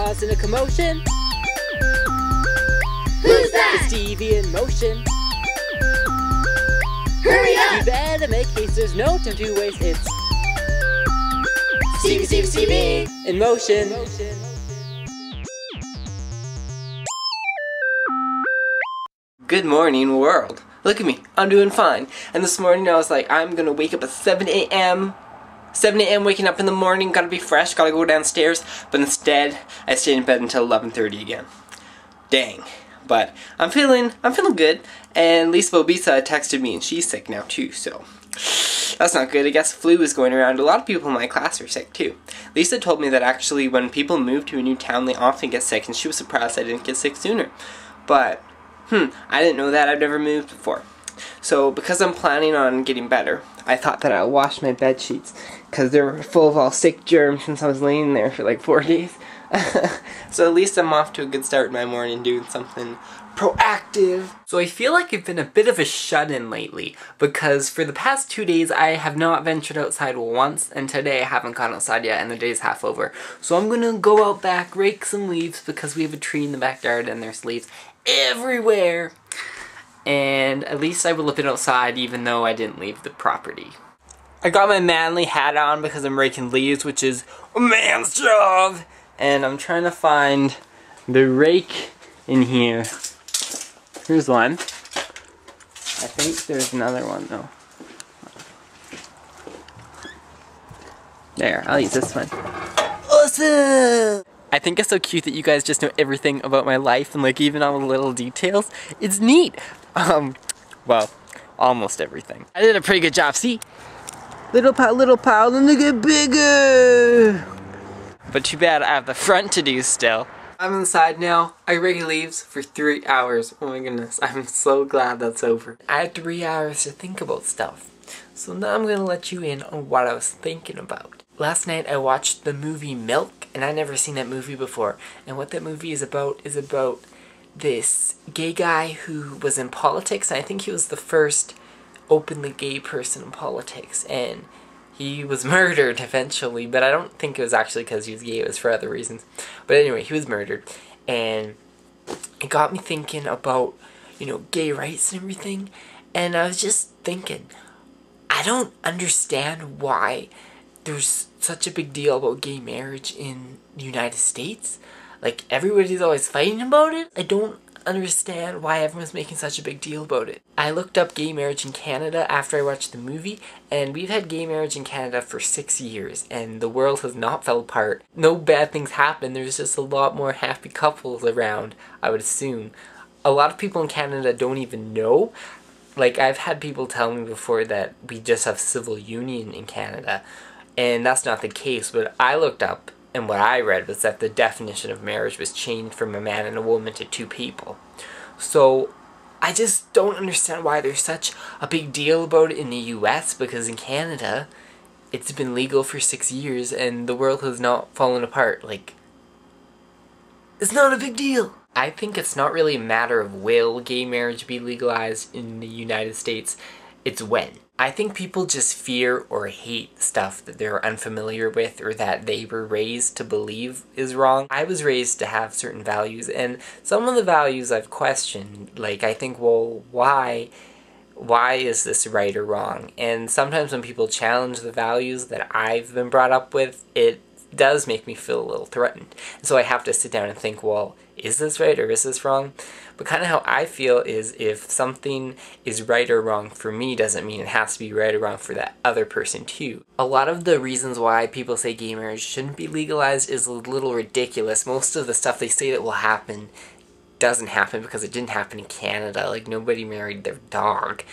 causing a commotion? Who's that? It's Stevie in motion. Hurry up! You better make haste, there's no time to waste. It's Stevie in motion. Good morning, world. Look at me, I'm doing fine. And this morning I was like, I'm gonna wake up at 7 a.m. 7 a.m. waking up in the morning, gotta be fresh, gotta go downstairs. But instead, I stayed in bed until 11:30 again. Dang. But I'm feeling good. And Lisa Bobisa texted me and she's sick now too, so that's not good. I guess flu is going around. A lot of people in my class are sick too. Lisa told me that actually when people move to a new town, they often get sick, and she was surprised I didn't get sick sooner. But I didn't know that. I've never moved before. So because I'm planning on getting better, I thought that I'll wash my bed sheets because they're full of all sick germs since I was laying there for like 4 days. So at least I'm off to a good start in my morning doing something proactive. So I feel like I've been a bit of a shut-in lately because for the past 2 days I have not ventured outside once, and today I haven't gone outside yet and the day's half over. So I'm gonna go out back, rake some leaves because we have a tree in the backyard and there's leaves everywhere. And at least I will have been outside even though I didn't leave the property. I got my manly hat on because I'm raking leaves, which is a man's job. And I'm trying to find the rake in here. Here's one. I think there's another one though. There, I'll use this one. Awesome! I think it's so cute that you guys just know everything about my life and like even all the little details. It's neat. Well, almost everything. I did a pretty good job, see? Little pile, and they get bigger! But too bad I have the front to do still. I'm inside now. I rake leaves for 3 hours. Oh my goodness, I'm so glad that's over. I had 3 hours to think about stuff. So now I'm gonna let you in on what I was thinking about. Last night I watched the movie Milk, and I'd never seen that movie before. And what that movie is about this gay guy who was in politics, and I think he was the first openly gay person in politics, and he was murdered eventually, but I don't think it was actually because he was gay, it was for other reasons. But anyway, he was murdered, and it got me thinking about, you know, gay rights and everything, and I was just thinking, I don't understand why there's such a big deal about gay marriage in the United States. Like, everybody's always fighting about it. I don't understand why everyone's making such a big deal about it. I looked up gay marriage in Canada after I watched the movie, and we've had gay marriage in Canada for 6 years, and the world has not fell apart. No bad things happen, there's just a lot more happy couples around, I would assume. A lot of people in Canada don't even know. Like, I've had people tell me before that we just have civil union in Canada, and that's not the case, but I looked up, and what I read was that the definition of marriage was changed from a man and a woman to 2 people. So, I just don't understand why there's such a big deal about it in the US, because in Canada, it's been legal for 6 years, and the world has not fallen apart. Like, it's not a big deal. I think it's not really a matter of will gay marriage be legalized in the United States, it's when. I think people just fear or hate stuff that they're unfamiliar with or that they were raised to believe is wrong. I was raised to have certain values, and some of the values I've questioned. Like, I think, well, why is this right or wrong? And sometimes when people challenge the values that I've been brought up with, it does make me feel a little threatened. And so I have to sit down and think, well, is this right or is this wrong? But kind of how I feel is if something is right or wrong for me doesn't mean it has to be right or wrong for that other person too. A lot of the reasons why people say gay marriage shouldn't be legalized is a little ridiculous. Most of the stuff they say that will happen doesn't happen because it didn't happen in Canada. Like, nobody married their dog.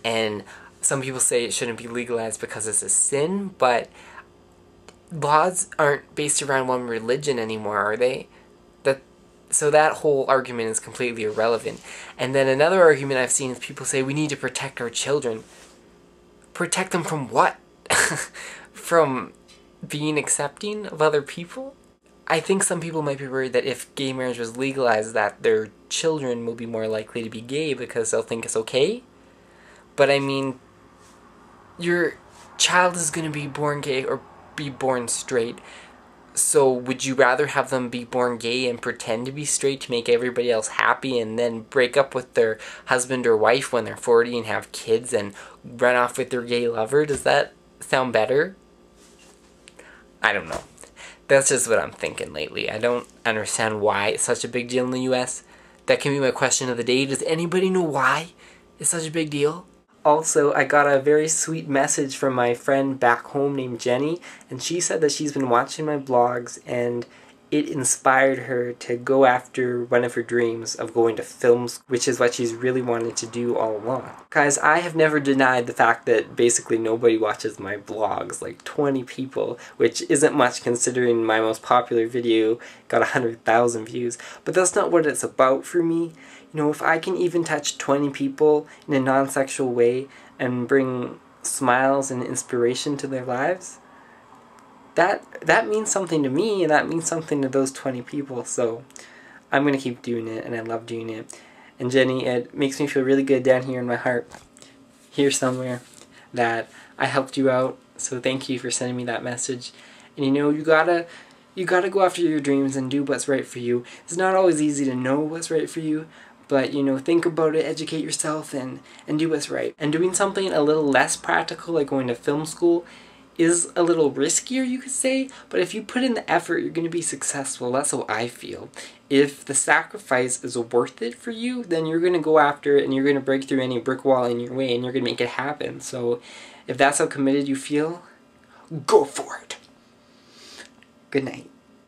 And some people say it shouldn't be legalized because it's a sin, but laws aren't based around one religion anymore, are they? So that whole argument is completely irrelevant. And then another argument I've seen is people say we need to protect our children. Protect them from what? From being accepting of other people? I think some people might be worried that if gay marriage was legalized, that their children will be more likely to be gay because they'll think it's okay. But I mean, your child is going to be born gay or be born straight. So would you rather have them be born gay and pretend to be straight to make everybody else happy and then break up with their husband or wife when they're 40 and have kids and run off with their gay lover? Does that sound better? I don't know. That's just what I'm thinking lately. I don't understand why it's such a big deal in the US. That can be my question of the day. Does anybody know why it's such a big deal? Also, I got a very sweet message from my friend back home named Jenny, and she said that she's been watching my vlogs and it inspired her to go after one of her dreams of going to film school, which is what she's really wanted to do all along. Guys, I have never denied the fact that basically nobody watches my vlogs, like 20 people, which isn't much considering my most popular video got 100,000 views, but that's not what it's about for me. You know, if I can even touch 20 people in a non-sexual way and bring smiles and inspiration to their lives, that means something to me, and that means something to those 20 people, so I'm going to keep doing it, and I love doing it. And Jenny, it makes me feel really good down here in my heart, here somewhere, that I helped you out, so thank you for sending me that message. And you know, you gotta go after your dreams and do what's right for you. It's not always easy to know what's right for you, but, you know, think about it, educate yourself, and do what's right. And doing something a little less practical, like going to film school, is a little riskier, you could say, but if you put in the effort, you're going to be successful. That's how I feel. If the sacrifice is worth it for you, then you're going to go after it, and you're going to break through any brick wall in your way, and you're going to make it happen. So if that's how committed you feel, go for it. Good night.